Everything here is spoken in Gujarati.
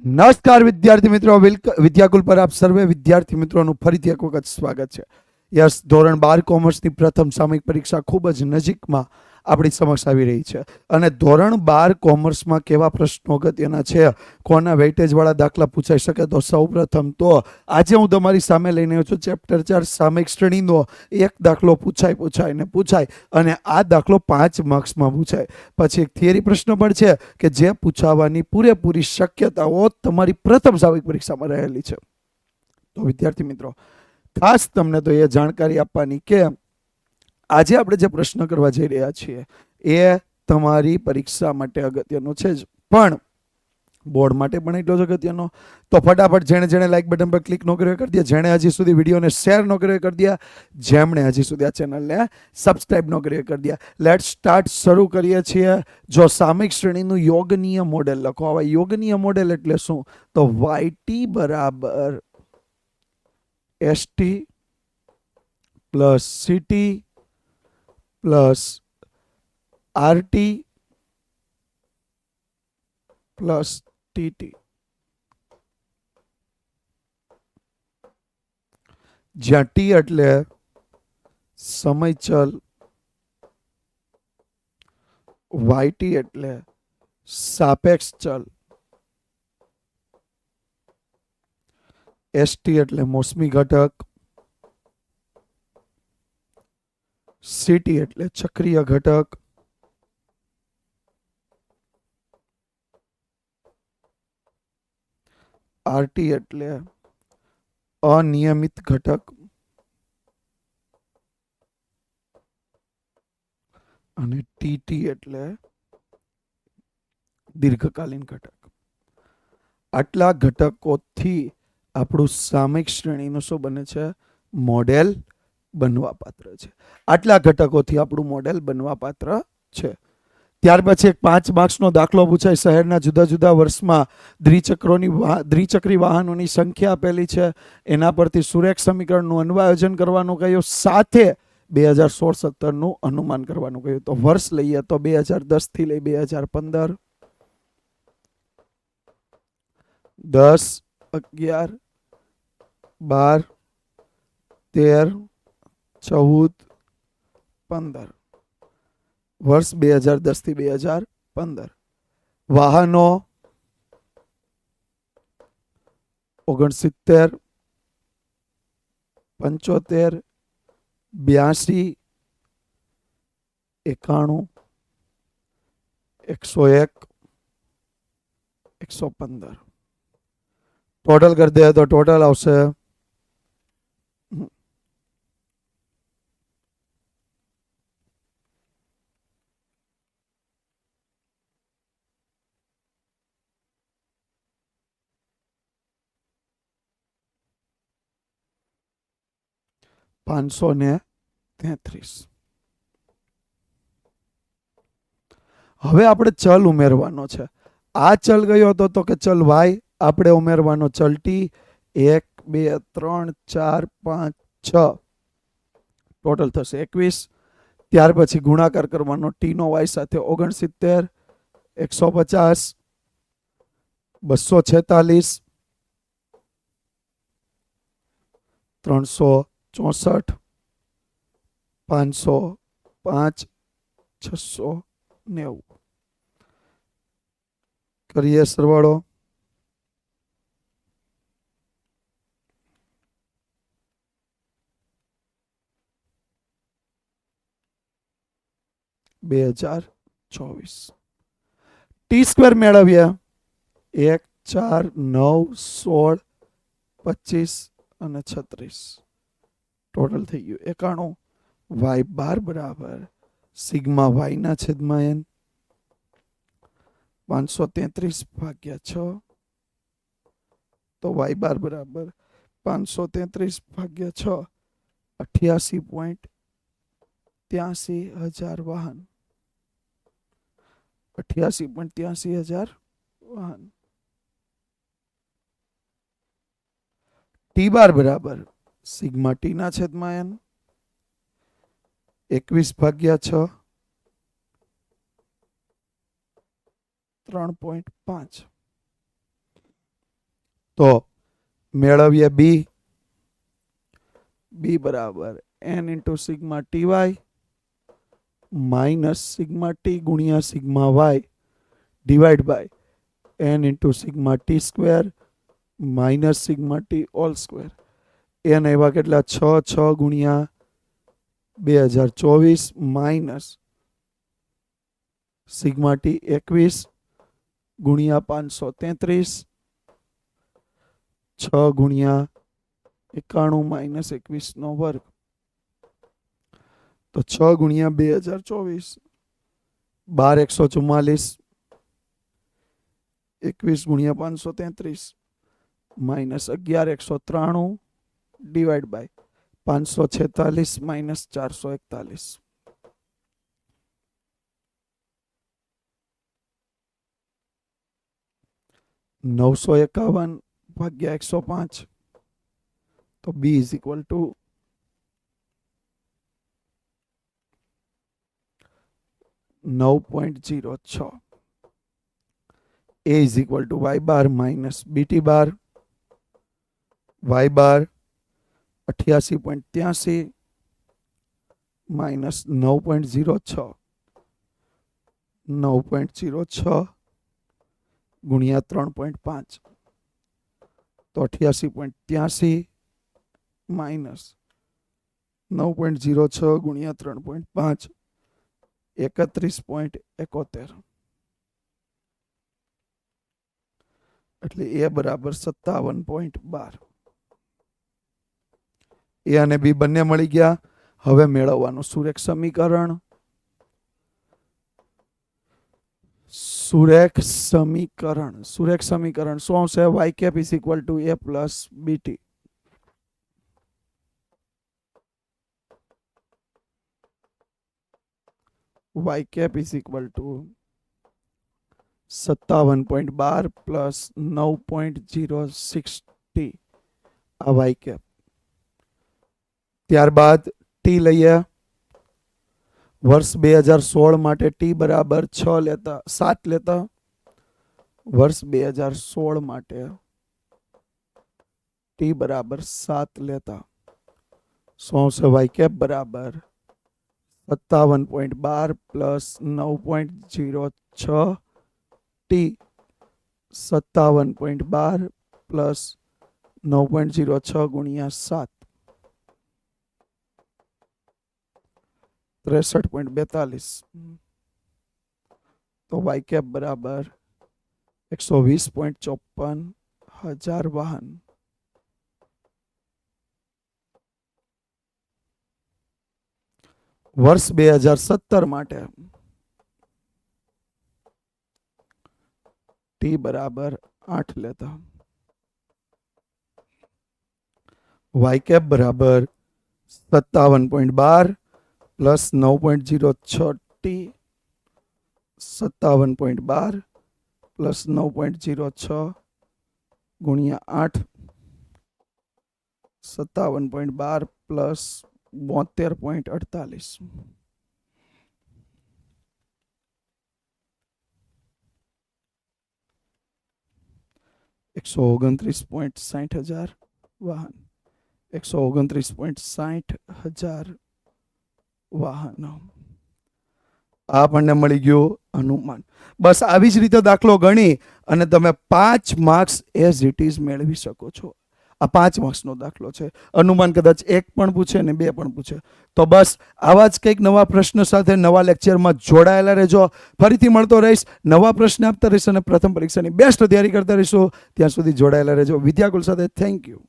નમસ્કાર વિદ્યાર્થી મિત્રો, વિદ્યાકુલ પર આપ સર્વે વિદ્યાર્થી મિત્રોનું ફરીથી એક વખત સ્વાગત છે. યસ, ધોરણ 12 કોમર્સની પ્રથમ સામયિક પરીક્ષા ખૂબ જ નજીકમાં આપણી સમક્ષ આવી રહી છે અને ધોરણ 12 કોમર્સમાં કેવા પ્રશ્નો અગત્યના છે, કોના વેઇટેજવાળા દાખલા પૂછાઈ શકે. તો સૌપ્રથમ તો આજે હું તમારી સામે લઈને આવ્યો છું ચેપ્ટર 4 સામયિક શ્રેણીનો એક દાખલો પૂછાય અને આ દાખલો 5 માર્ક્સમાં પૂછાય. પછી એક થિયરી પ્રશ્ન પણ છે કે જે પૂછાવાની પૂરેપૂરી શક્યતાઓ તમારી પ્રથમ સામયિક પરીક્ષામાં રહેલી છે. તો વિદ્યાર્થી મિત્રો, ખાસ તમને તો એ જાણકારી આપવાની કે આજે આપણે જે પ્રશ્ન કરવા જઈ રહ્યા છીએ એ તમારી પરીક્ષા માટે અગત્યનો છે જ, પણ બોર્ડ માટે પણ એટલો જ અગત્યનો. તો ફટાફટ જેણે લાઇક બટન પર ક્લિક ન કર્યો કરી દે, જેણે હજી સુધી વિડીયોને શેર ન કર્યો કરી દે, જેમણે હજી સુધી આ ચેનલને સબસ્ક્રાઇબ ન કર્યો કરી દે. Late start. શરૂ કરીએ છીએ. જો સામયિક શ્રેણીનું યોગનીય મોડેલ લખો. હવે યોગનીય મોડેલ એટલે શું? તો YT બરાબર ST plus CT plus RT plus TT. જ્યાં T એટલે સમય ચલ, YT એટલે સાપેક્ષ ચલ, ST એટલે મોસમી ઘટક, CT એટલે ચક્રીય ઘટક, RT એટલે અનિયમિત ઘટક અને TT એટલે દીર્ઘકાલીન ઘટક. આટલા ઘટકોથી આપણું સામયિક શ્રેણીનું શું બને છે? મોડેલ બનવા પાત્ર છે. આટલા ઘટકોથી આપણું મોડેલ બનવા પાત્ર છે. ત્યાર પછી એક 5 માર્ક્સનો દાખલો પૂછાય. શહેરના જુદા જુદા વર્ષમાં દ્વિચક્રી વાહનોની સંખ્યા આપેલી છે. એના પરથી સુરેખ સમીકરણનું અન્વયોજન કરવાનું કહ્યું, સાથે 2016-17નું અનુમાન કરવાનું કહ્યું. તો વર્ષ લઈએ તો 2010 થી લઈ 2015, 10, 11, 12, 13, 14, 15. વર્ષ 2010 થી 2015. વાહનો 69, 75, 82, 91, 101, 115. ટોટલ કરી દે તો ટોટલ આવશે 533. હવે આપણે ચલ ઉમેરવાનો છે. આ ચલ ગયો હતો તો કે ચલ Y, આપણે ઉમેરવાનો ચલ T. 1, 2, 3, 4, 5, 6, ટોટલ થશે 21. ત્યાર પછી ગુણાકાર કરવાનો T નો Y સાથે 69, 150, 246, 364, 505, 690. કરીએ સરવાળો. T સ્ક્વેર મેળવીએ. 1, 4, 9, 16, 25 અને 36. ટોટલ થઈ ગયું 91. Y બાર બરાબર સિગ્મા Y ના છેદમાં N, 533 ભાગ્યા 6. તો Y બાર બરાબર 533 ભાગ્યા 6, 88.83 હજાર વાહન. 88.83 હજાર વાહન. T બાર બરાબર સિગ્મા T ના છેદમાં N, 21 ભાગ્યા 6, 3.5. તો મેળવીએ બી. બી બરાબર n into sigma T Y minus sigma T ગુણ્યા sigma Y divide by n into sigma T square minus sigma T all square. n આવ્યા કેટલા? 6 ગુણ્યા 2024 માઇનસ સિગ્મા ટી 21 ગુણ્યા 533 6 ગુણ્યા 91 માઇનસ 21 નો વર્ગ. તો 6 ગુણ્યા 2024 12 144 21 ગુણ્યા 533 માઇનસ 11 193 ડિવાઈડ બાય 546 માઇનસ 441. $951 ભાગ્યા 105. તો B is equal to 9.06. A is equal to y bar minus bt bar. Y bar 88.83 minus 9.06. 9.06 ગુણ્યા 3.5. તો 88.83 માઇનસ 9.06 ગુણ્યા 3.5 31.71. એટલે એ બરાબર 57.12. એ અને બી બંને મળી ગયા. હવે મેળવવાનું સુરેખ સમીકરણ. સુરેખ સમીકરણ શું આવશે? y cap is equal to a plus bt. y cap is equal to 57.12 plus 9.06t. આ y cap. ત્યારબાદ ટી લઈએ. વર્ષ 2016 માટે ટી બરાબર 7 લેતા વર્ષ 2016 માટે ટી બરાબર 7 લેતા શું આવશે? y cap બરાબર 57.12 પ્લસ 9.06 ટી 57.12 પ્લસ 9.06 ગુણ્યા 7 63.42. તો y cap બરાબર 120.54,000 વાહન. વર્ષ 2017 માટે ટી બરાબર 8 લેતા y cap બરાબર 57.12 પ્લસ 9.06 ટી 57.12 પ્લસ 9.06 ગુણ્યા 8 57.12 પ્લસ 72.48. $129.60,000 વાહન. 129.60,000 વાહનો. આ આપણને મળી ગયું અનુમાન. બસ આવી જ રીતે દાખલો ગણી અને તમે 5 માર્ક્સ એઝ ઇટ ઇઝ મેળવી શકો છો. આ 5 માર્ક્સનો દાખલો છે. અનુમાન કદાચ 1 પણ પૂછે ને 2 પણ પૂછે. તો બસ આવા જ કંઈક નવા પ્રશ્ન સાથે નવા લેક્ચરમાં જોડાયેલા રહેજો. ફરીથી મળતો રહીશ, નવા પ્રશ્ન આપતા રહીશ અને પ્રથમ પરીક્ષાની બેસ્ટ તૈયારી કરતા રહીશું. ત્યાં સુધી જોડાયેલા રહેજો વિદ્યાકુલ સાથે. Thank you.